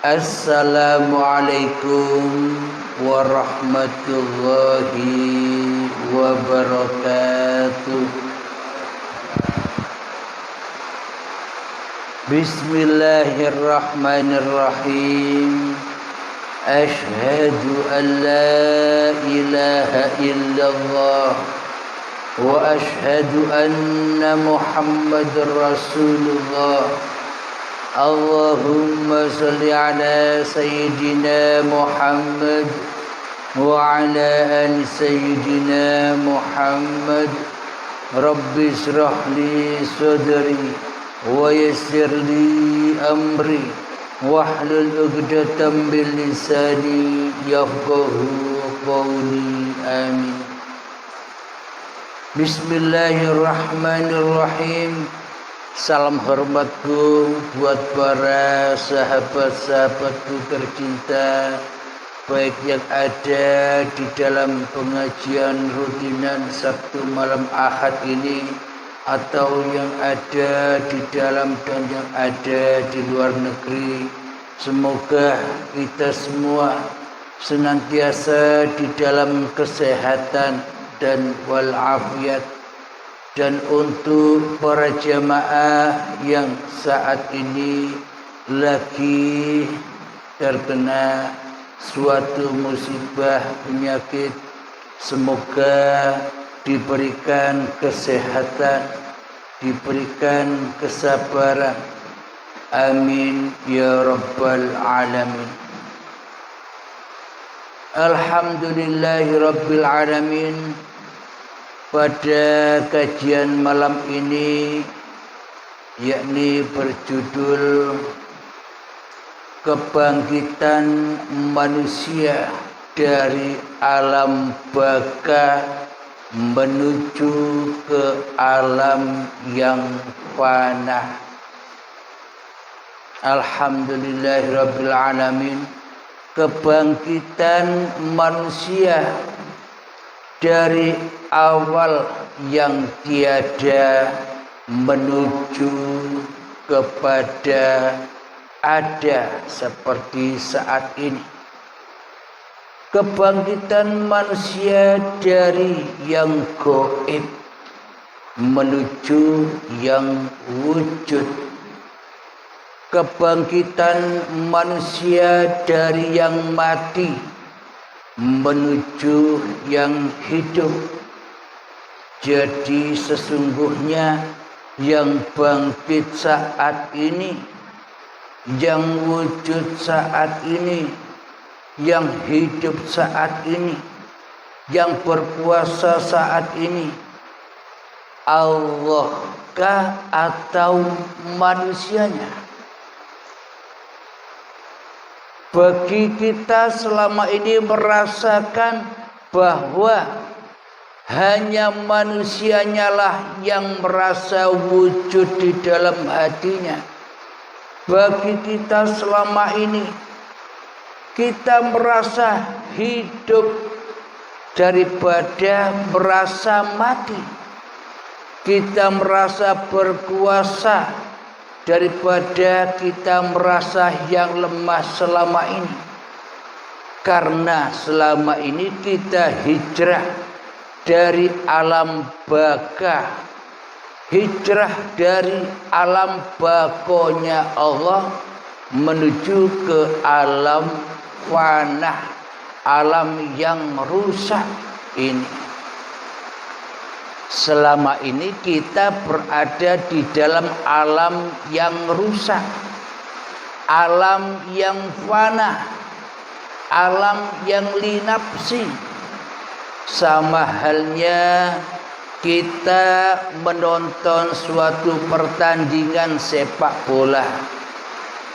Assalamualaikum warahmatullahi wabarakatuh. Bismillahirrahmanirrahim. Ashhadu an la ilaha illallah wa ashhadu anna Muhammadar Rasulullah. Allahumma salli ala Sayyidina Muhammad wa ala ali Sayyidina Muhammad. Rabbi shrah li sadri wa yassir li amri wahlul 'uqdatam min lisani yafqahu qawli. Amin. Bismillahirrahmanirrahim. Salam hormatku buat para sahabat-sahabatku tercinta, baik yang ada di dalam pengajian rutinan Sabtu malam Ahad ini atau yang ada di dalam dan yang ada di luar negeri. Semoga kita semua senantiasa di dalam kesehatan dan walafiat. Dan untuk para jamaah yang saat ini lagi terkena suatu musibah penyakit, semoga diberikan kesehatan, diberikan kesabaran. Amin ya rabbal alamin. Alhamdulillahi rabbil alamin. Pada kajian malam ini, yakni berjudul Kebangkitan Manusia dari Alam Baka menuju ke alam yang fana. Alhamdulillahirabbil alamin. Kebangkitan manusia dari awal yang tiada menuju kepada ada seperti saat ini. Kebangkitan manusia dari yang gaib menuju yang wujud. Kebangkitan manusia dari yang mati menuju yang hidup. Jadi sesungguhnya yang bangkit saat ini, yang wujud saat ini, yang hidup saat ini, yang berkuasa saat ini, Allah kah atau manusianya? Bagi kita selama ini merasakan bahwa hanya manusianya lah yang merasa wujud di dalam hatinya. Bagi kita selama ini kita merasa hidup daripada merasa mati. Kita merasa berkuasa daripada kita merasa yang lemah selama ini. Karena selama ini kita hijrah dari alam baka, hijrah dari alam bakonya Allah menuju ke alam fana, alam yang rusak ini. Selama ini kita berada di dalam alam yang rusak, alam yang fana, alam yang linapsi. Sama halnya kita menonton suatu pertandingan sepak bola.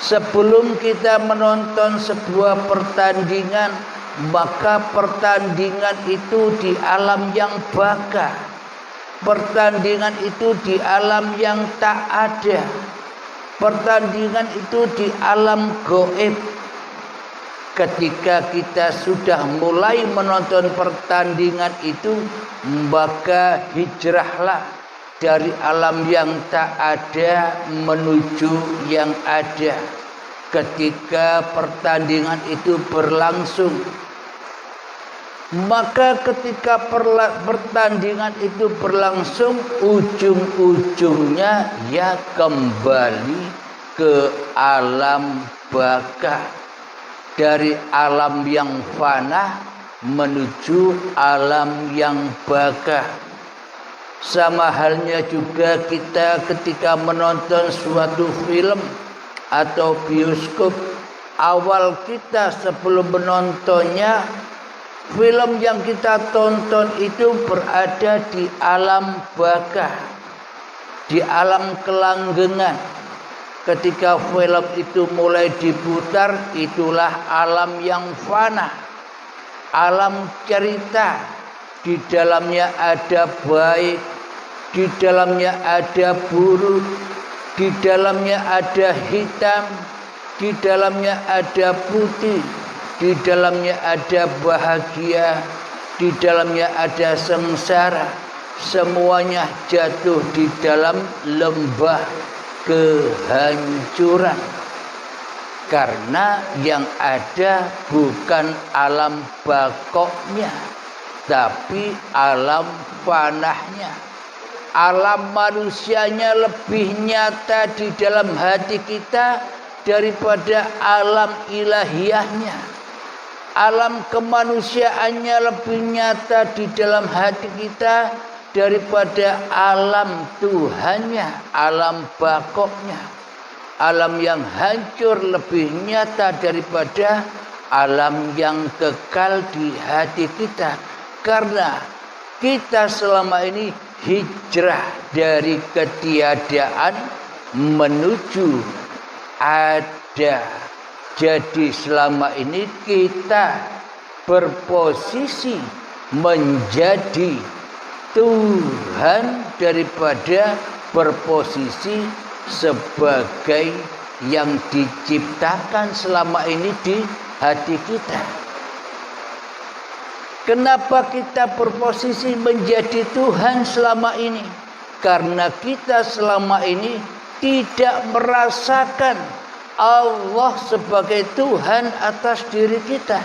Sebelum kita menonton sebuah pertandingan, maka pertandingan itu di alam yang baka. Pertandingan itu di alam yang tak ada. Pertandingan itu di alam gaib. Ketika kita sudah mulai menonton pertandingan itu, maka hijrahlah dari alam yang tak ada menuju yang ada. ketika pertandingan itu berlangsung. Maka ketika pertandingan itu berlangsung, ujung-ujungnya ya kembali ke alam baka. Dari alam yang fana menuju alam yang baka. Sama halnya juga kita ketika menonton suatu film atau bioskop, awal kita sebelum menontonnya, film yang kita tonton itu berada di alam baka, di alam kelanggengan. Ketika film itu mulai diputar, itulah alam yang fana, alam cerita. Di dalamnya ada baik, di dalamnya ada buruk, di dalamnya ada hitam, di dalamnya ada putih, di dalamnya ada bahagia, di dalamnya ada sengsara. Semuanya jatuh di dalam lembah kehancuran. Karena yang ada bukan alam bakoknya, tapi alam fanahnya. Alam manusianya lebih nyata di dalam hati kita daripada alam ilahiyahnya. Alam kemanusiaannya lebih nyata di dalam hati kita daripada alam Tuhannya, alam bakoknya. Alam yang hancur lebih nyata daripada alam yang kekal di hati kita. Karena kita selama ini hijrah dari ketiadaan menuju ada. Jadi selama ini kita berposisi menjadi Tuhan daripada berposisi sebagai yang diciptakan selama ini di hati kita. Kenapa kita berposisi menjadi Tuhan selama ini? Karena kita selama ini tidak merasakan Allah sebagai Tuhan atas diri kita.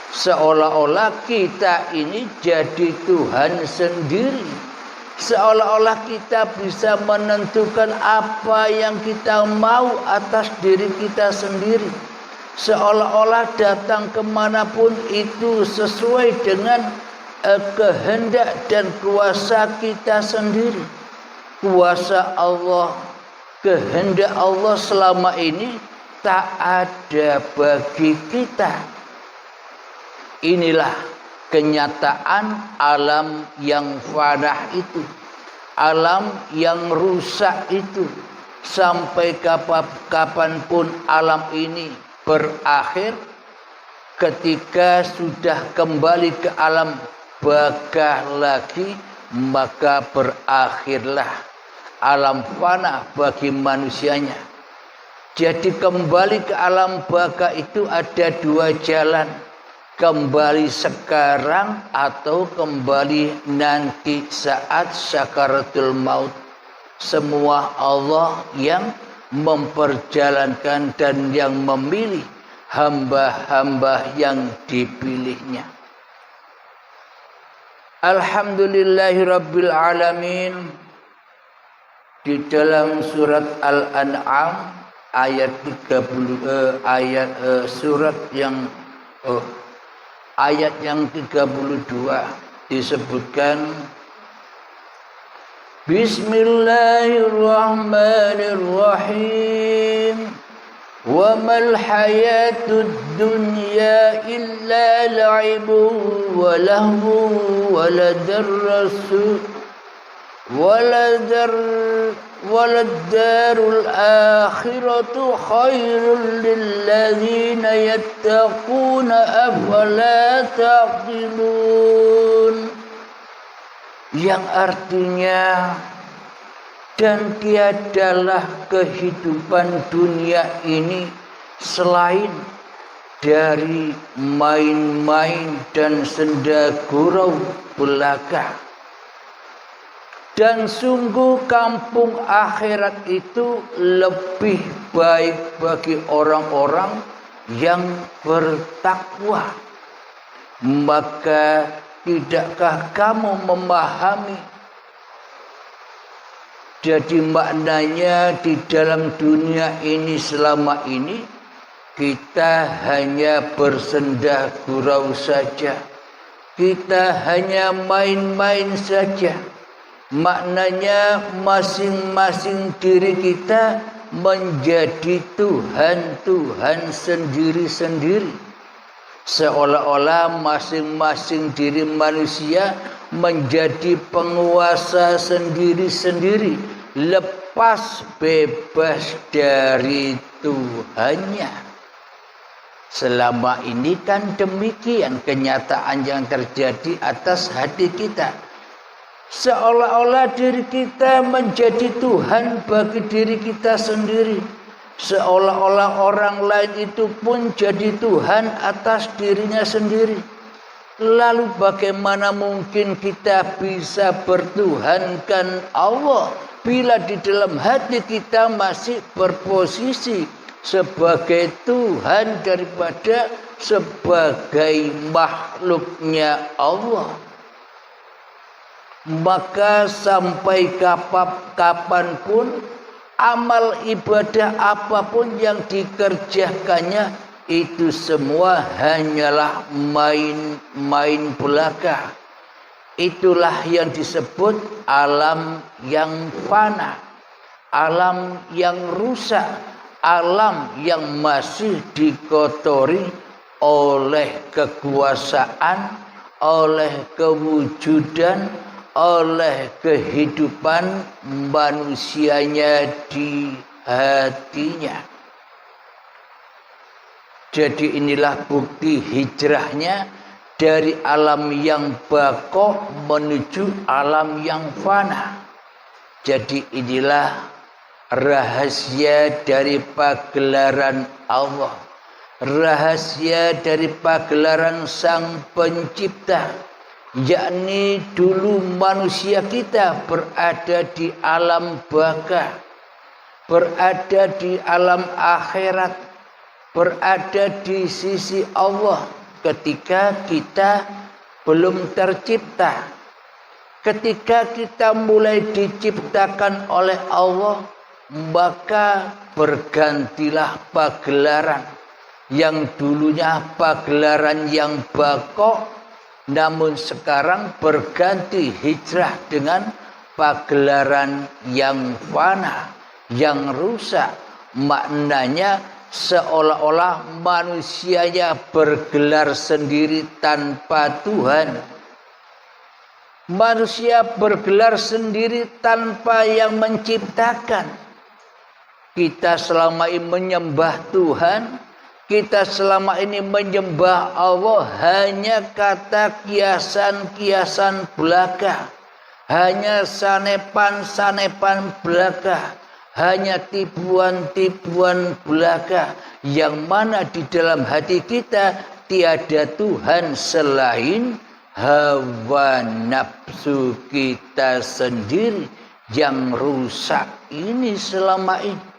Seolah-olah kita ini jadi Tuhan sendiri. Seolah-olah kita bisa menentukan apa yang kita mau atas diri kita sendiri. Seolah-olah datang kemanapun itu sesuai dengan kehendak dan kuasa kita sendiri. Kuasa Allah, kehendak Allah selama ini tak ada bagi kita. Inilah kenyataan alam yang fanah itu, alam yang rusak itu. Sampai kapanpun alam ini berakhir, ketika sudah kembali ke alam baka lagi, maka berakhirlah alam fana bagi manusianya. Jadi kembali ke alam baka itu ada dua jalan. Kembali sekarang atau kembali nanti saat sakaratul maut. Semua Allah yang memperjalankan dan yang memilih hamba-hamba yang dipilihnya. Alhamdulillahirabbil alamin. Di dalam surat Al-An'am ayat 30 surat yang ayat yang 32 disebutkan Bismillahirrahmanirrahim. Wa mal hayatud dunya illa la'ibun wa lahwun wa ladarrasul waladdarul akhiratu khairul lilladzina yattaquna afala taqilun. Yang artinya, dan tiadalah kehidupan dunia ini selain dari main-main dan senda gurau belaka. Dan sungguh kampung akhirat itu lebih baik bagi orang-orang yang bertakwa. Maka tidakkah kamu memahami? Jadi maknanya di dalam dunia ini selama ini kita hanya bersendah gurau saja. Kita hanya main-main saja. Maknanya masing-masing diri kita menjadi Tuhan sendiri-sendiri. Seolah-olah masing-masing diri manusia menjadi penguasa sendiri-sendiri, lepas bebas dari Tuhannya. Selama ini kan demikian kenyataan yang terjadi atas hati kita. Seolah-olah diri kita menjadi Tuhan bagi diri kita sendiri. Seolah-olah orang lain itu pun jadi Tuhan atas dirinya sendiri. Lalu bagaimana mungkin kita bisa bertuhankan Allah bila di dalam hati kita masih berposisi sebagai Tuhan daripada sebagai makhluknya Allah? Maka sampai kapanpun amal ibadah apapun yang dikerjakannya itu semua hanyalah main-main belaka. Itulah yang disebut alam yang fana, alam yang rusak, alam yang masih dikotori oleh kekuasaan, oleh kewujudan, oleh kehidupan manusianya di hatinya. Jadi inilah bukti hijrahnya dari alam yang baqo menuju alam yang fana. Jadi inilah rahasia dari pagelaran Allah, rahasia dari pagelaran Sang Pencipta, yakni dulu manusia kita berada di alam baka, berada di alam akhirat, berada di sisi Allah ketika kita belum tercipta. Ketika kita mulai diciptakan oleh Allah, maka bergantilah pagelaran yang dulunya pagelaran yang bako, namun sekarang berganti hijrah dengan pagelaran yang fana, yang rusak. Maknanya seolah-olah manusianya bergelar sendiri tanpa Tuhan. Manusia bergelar sendiri tanpa yang menciptakan. Kita selama ini menyembah Tuhan, kita selama ini menyembah Allah hanya kata kiasan-kiasan belaka, hanya sanepan-sanepan belaka, hanya tipuan-tipuan belaka, yang mana di dalam hati kita tiada Tuhan selain hawa nafsu kita sendiri yang rusak ini selama ini.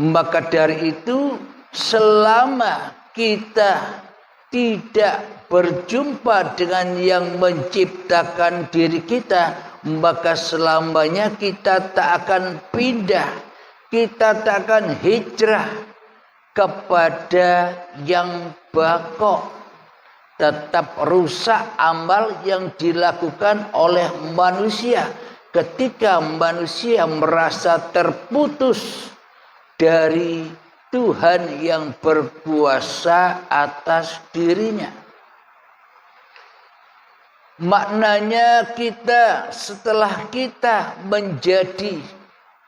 Maka dari itu, selama kita tidak berjumpa dengan yang menciptakan diri kita, maka selamanya kita tak akan pindah, kita tak akan hijrah kepada yang bako. Tetap rusak amal yang dilakukan oleh manusia ketika manusia merasa terputus dari Tuhan yang berkuasa atas dirinya. Maknanya kita setelah kita menjadi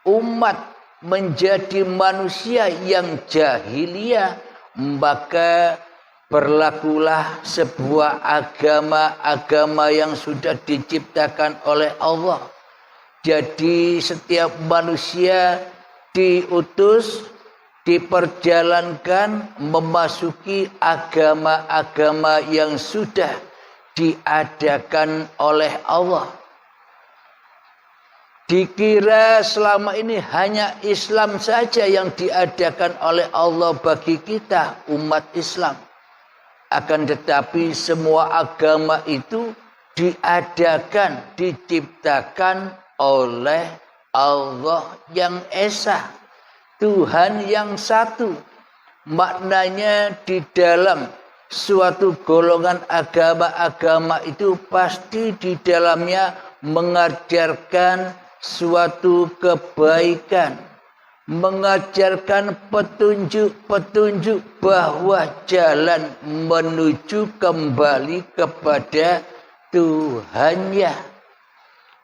umat, menjadi manusia yang jahiliyah, maka berlakulah sebuah agama yang sudah diciptakan oleh Allah. Jadi setiap manusia diutus, diperjalankan memasuki agama-agama yang sudah diadakan oleh Allah. Dikira selama ini hanya Islam saja yang diadakan oleh Allah bagi kita umat Islam. Akan tetapi semua agama itu diadakan, diciptakan oleh Allah yang Esa, Tuhan yang satu. Maknanya di dalam suatu golongan agama-agama itu pasti di dalamnya mengajarkan suatu kebaikan, mengajarkan petunjuk-petunjuk bahwa jalan menuju kembali kepada Tuhannya.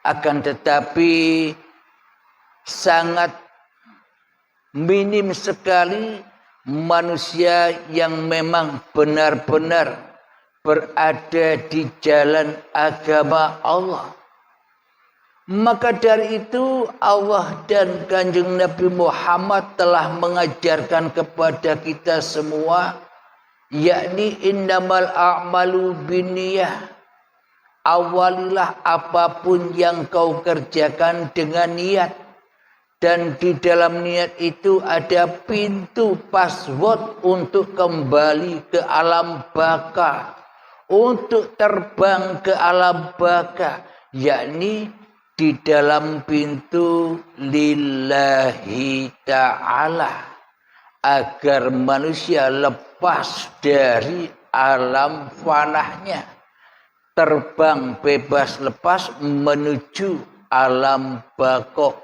Akan tetapi sangat minim sekali manusia yang memang benar-benar berada di jalan agama Allah. Maka dari itu Allah dan Kanjeng Nabi Muhammad telah mengajarkan kepada kita semua, yakni innamal a'malu binniyah. Awalilah apapun yang kau kerjakan dengan niat. Dan di dalam niat itu ada pintu password untuk kembali ke alam baka. Untuk terbang ke alam baka. Yakni di dalam pintu lillahi ta'ala. Agar manusia lepas dari alam fanahnya. Terbang bebas lepas menuju alam bako.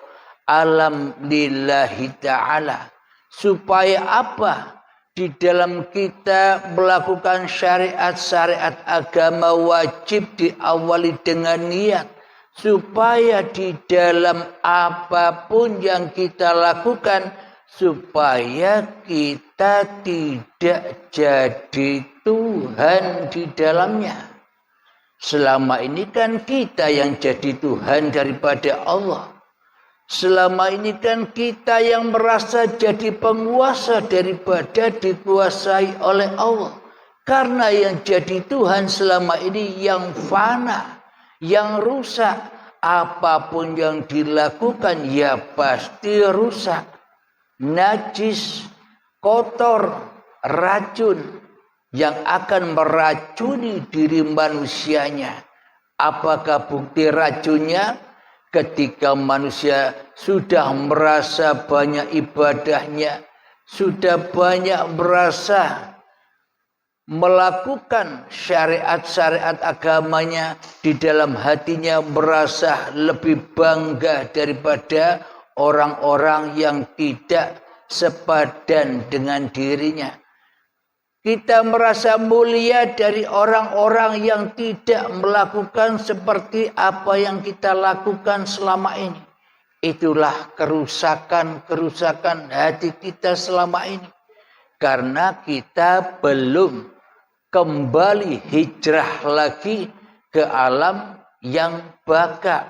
Alam lillahi ta'ala. Supaya apa? Di dalam kita melakukan syariat-syariat agama wajib diawali dengan niat. Supaya di dalam apapun yang kita lakukan, supaya kita tidak jadi Tuhan di dalamnya. Selama ini kan kita yang jadi Tuhan daripada Allah. Selama ini kan kita yang merasa jadi penguasa daripada dikuasai oleh Allah. Karena yang jadi Tuhan selama ini yang fana, yang rusak. Apapun yang dilakukan ya pasti rusak. Najis, kotor, racun yang akan meracuni diri manusianya. Apakah bukti racunnya? Ketika manusia sudah merasa banyak ibadahnya, sudah banyak merasa melakukan syariat-syariat agamanya, di dalam hatinya merasa lebih bangga daripada orang-orang yang tidak sepadan dengan dirinya. Kita merasa mulia dari orang-orang yang tidak melakukan seperti apa yang kita lakukan selama ini. Itulah kerusakan hati kita selama ini. Karena kita belum kembali hijrah lagi ke alam yang baka.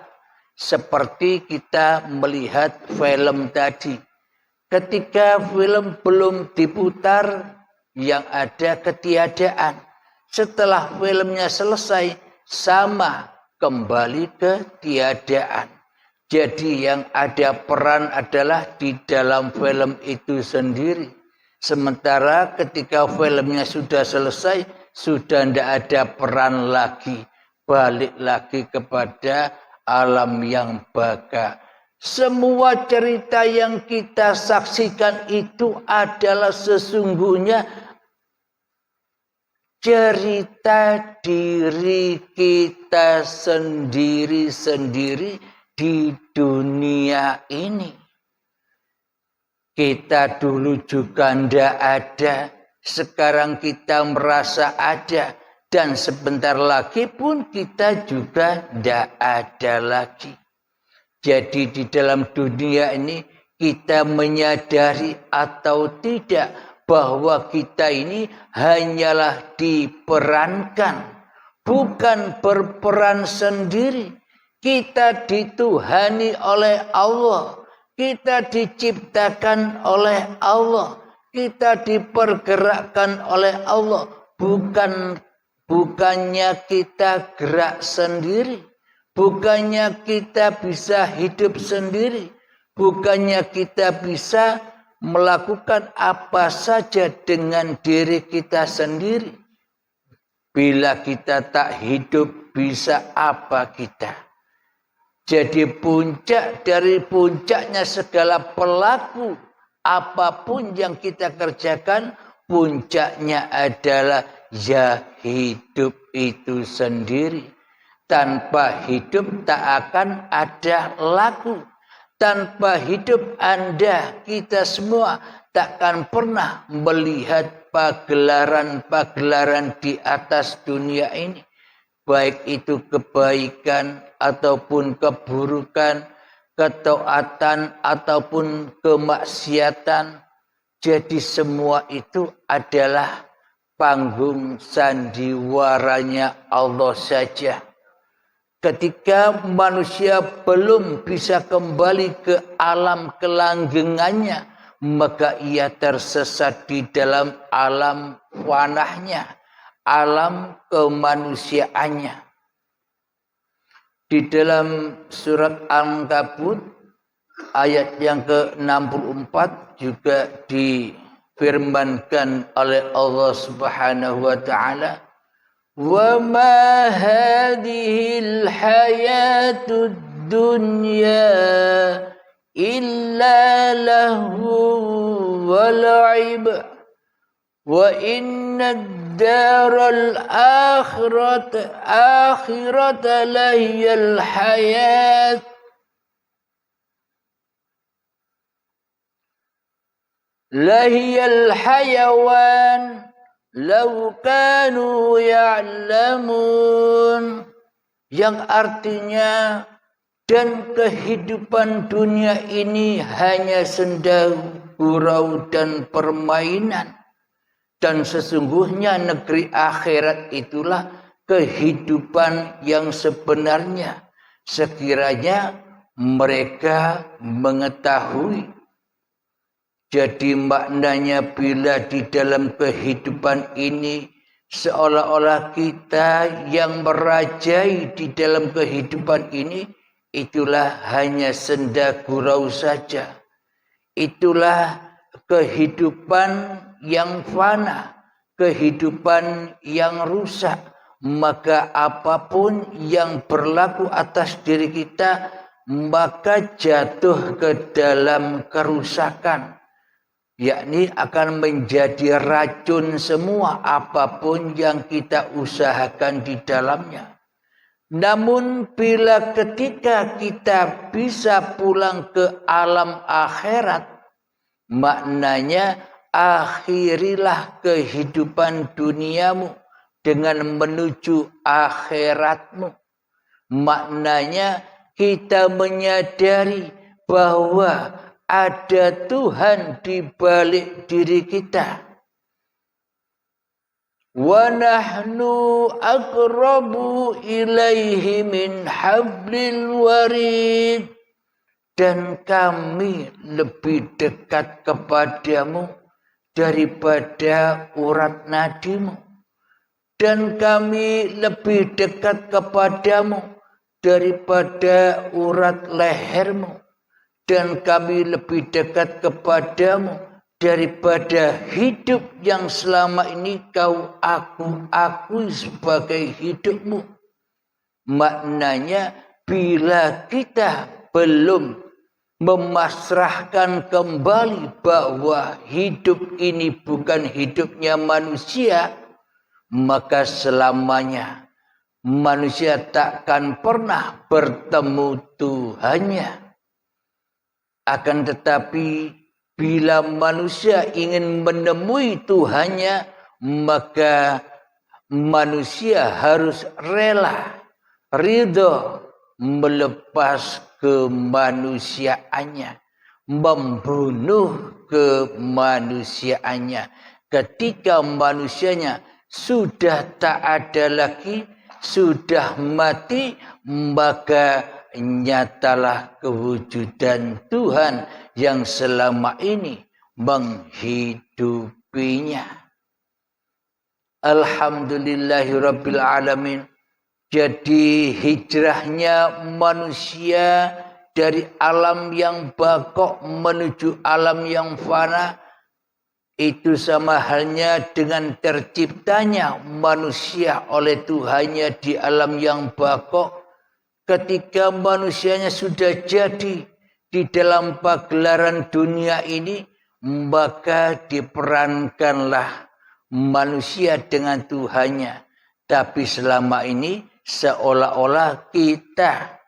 Seperti kita melihat film tadi. Ketika film belum diputar, yang ada ketiadaan. Setelah filmnya selesai, sama kembali ketiadaan. Jadi yang ada peran adalah di dalam film itu sendiri. Sementara ketika filmnya sudah selesai, sudah tidak ada peran lagi. Balik lagi kepada alam yang baka. Semua cerita yang kita saksikan itu adalah sesungguhnya cerita diri kita sendiri-sendiri di dunia ini. Kita dulu juga tidak ada, sekarang kita merasa ada, dan sebentar lagi pun kita juga tidak ada lagi. Jadi di dalam dunia ini kita menyadari atau tidak bahwa kita ini hanyalah diperankan, bukan berperan sendiri. Kita dituhani oleh Allah, kita diciptakan oleh Allah, kita dipergerakkan oleh Allah, bukannya kita gerak sendiri. Bukannya kita bisa hidup sendiri. Bukannya kita bisa melakukan apa saja dengan diri kita sendiri. Bila kita tak hidup, bisa apa kita? Jadi puncak dari puncaknya segala pelaku, apapun yang kita kerjakan, puncaknya adalah ya hidup itu sendiri. Tanpa hidup tak akan ada laku. Tanpa hidup Anda, kita semua takkan pernah melihat pagelaran-pagelaran di atas dunia ini. Baik itu kebaikan ataupun keburukan, ketaatan ataupun kemaksiatan. Jadi semua itu adalah panggung sandiwaranya Allah saja. Ketika manusia belum bisa kembali ke alam kelanggengannya, maka ia tersesat di dalam alam fanahnya, alam kemanusiaannya. Di dalam surat Al-Ankabut ayat yang ke-64 juga difirmankan oleh Allah Subhanahu wa taala, وَمَا هَذِهِ الْحَيَاةُ الدُّنْيَا إِلَّا لَهْوٌ وَلَعِبٌ وَإِنَّ الدَّارَ الْآخِرَةَ لَهِيَ الْحَيَاةُ لَهِيَ الْحَيَوَانُ Lau kanu ya'lamun, yang artinya dan kehidupan dunia ini hanya senda gurau dan permainan, dan sesungguhnya negeri akhirat itulah kehidupan yang sebenarnya, sekiranya mereka mengetahui. Jadi maknanya bila di dalam kehidupan ini seolah-olah kita yang merajai di dalam kehidupan ini, itulah hanya senda gurau saja. Itulah kehidupan yang fana, kehidupan yang rusak. Maka apapun yang berlaku atas diri kita, maka jatuh ke dalam kerusakan. Yakni akan menjadi racun semua apapun yang kita usahakan di dalamnya. Namun bila ketika kita bisa pulang ke alam akhirat, maknanya akhirilah kehidupan duniamu dengan menuju akhiratmu. Maknanya kita menyadari bahwa ada Tuhan di balik diri kita. Wa nahnu aqrabu ilaihi min hablil warid. Dan kami lebih dekat kepadamu daripada urat nadimu. Dan kami lebih dekat kepadamu daripada urat lehermu. Dan kami lebih dekat kepadamu daripada hidup yang selama ini kau akui sebagai hidupmu. Maknanya bila kita belum memasrahkan kembali bahwa hidup ini bukan hidupnya manusia, maka selamanya manusia takkan pernah bertemu Tuhannya. Akan tetapi bila manusia ingin menemui Tuhannya, maka manusia harus rela, ridho, melepas kemanusiaannya, membunuh kemanusiaannya. Ketika manusianya sudah tak ada lagi, sudah mati, maka nyatalah kewujudan Tuhan yang selama ini menghidupinya. Alhamdulillahirabbil alamin. Jadi hijrahnya manusia dari alam yang bakok menuju alam yang fana itu sama halnya dengan terciptanya manusia oleh Tuhannya di alam yang bakok. Ketika manusianya sudah jadi di dalam pagelaran dunia ini, maka diperankanlah manusia dengan Tuhannya. Tapi selama ini seolah-olah kita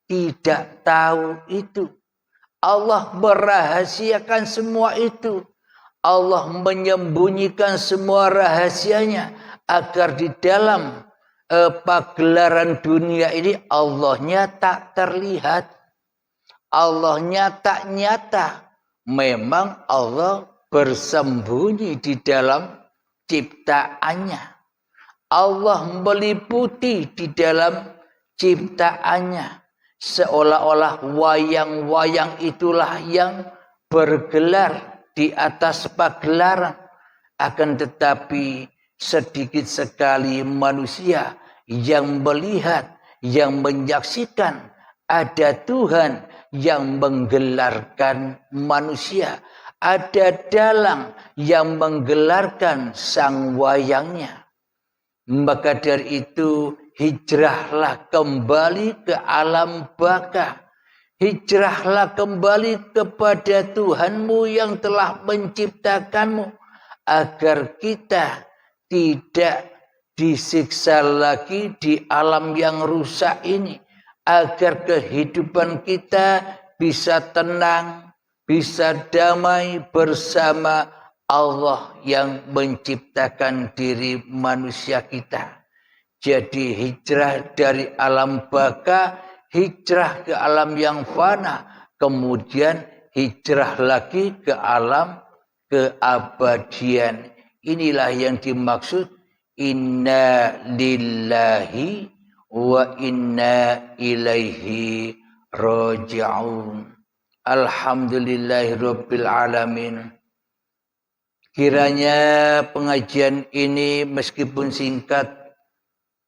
tidak tahu itu. Allah merahasiakan semua itu. Allah menyembunyikan semua rahasianya agar di dalam pagelaran dunia ini Allahnya tak terlihat. Allahnya tak nyata. Memang Allah bersembunyi di dalam ciptaannya. Allah meliputi di dalam ciptaannya. Seolah-olah wayang-wayang itulah yang bergelar di atas pagelaran. Akan tetapi sedikit sekali manusia yang melihat, yang menyaksikan ada Tuhan yang menggelarkan manusia. Ada dalang yang menggelarkan sang wayangnya. Maka dari itu hijrahlah kembali ke alam baka. Hijrahlah kembali kepada Tuhanmu yang telah menciptakanmu. Agar kita tidak disiksa lagi di alam yang rusak ini. Agar kehidupan kita bisa tenang, bisa damai bersama Allah yang menciptakan diri manusia kita. Jadi hijrah dari alam baka, hijrah ke alam yang fana, kemudian hijrah lagi ke alam keabadian. Inilah yang dimaksud inna lillahi wa inna ilaihi raji'un. Alhamdulillahirabbil alamin. Kiranya pengajian ini meskipun singkat,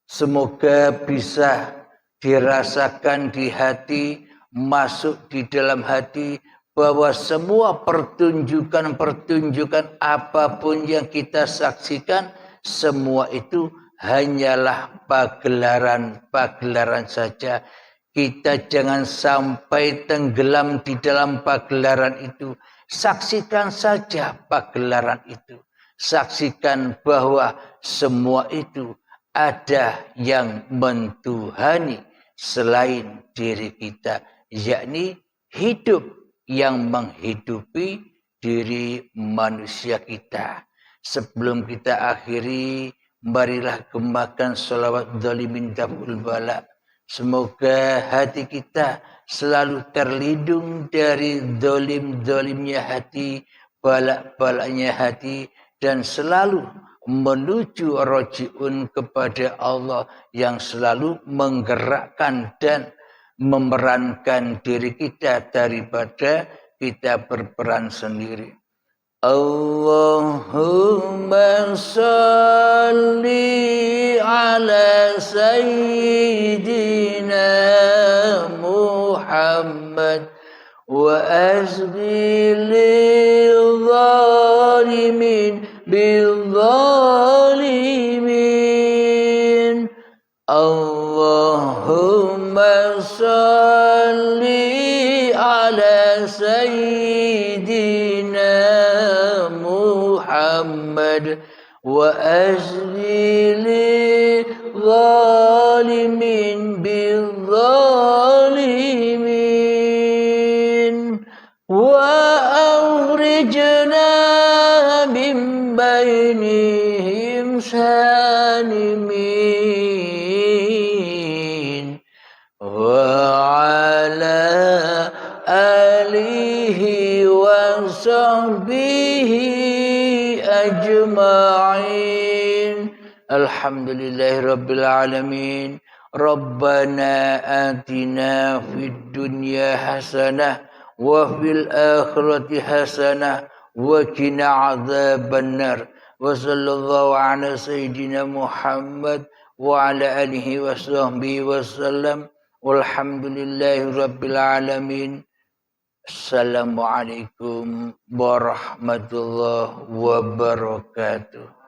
semoga bisa dirasakan di hati, masuk di dalam hati, bahwa semua pertunjukan-pertunjukan apapun yang kita saksikan, semua itu hanyalah pagelaran-pagelaran saja. Kita jangan sampai tenggelam di dalam pagelaran itu. Saksikan saja pagelaran itu. Saksikan bahwa semua itu ada yang mentuhani selain diri kita. Yakni hidup yang menghidupi diri manusia kita. Sebelum kita akhiri, marilah gemakan sholawat dzalimin daful bala. Semoga hati kita selalu terlindung dari zalim-zalimnya hati, balak-balaknya hati, dan selalu menuju rojiun kepada Allah yang selalu menggerakkan dan memerankan diri kita daripada kita berperan sendiri. Allahumma salli ala sayyidina Muhammad wa azbil zalimin bil zalimin. Allahumma salli ala sayyidina Muhammad wa azbil zalimin bil zalimin wa akhrijna min bainihim salimin wa ala alihi wa sahbihi ajma'in. Alhamdulillahirabbil alamin. Rabbana atina fid dunya hasanah wa fil akhirati hasanah wa qina adzabannar. Wa sallallahu ala sayyidina Muhammad wa ala alihi wa sahbihi wasallam. Walhamdulillahi rabbil alamin. Assalamualaikum warahmatullahi wabarakatuh.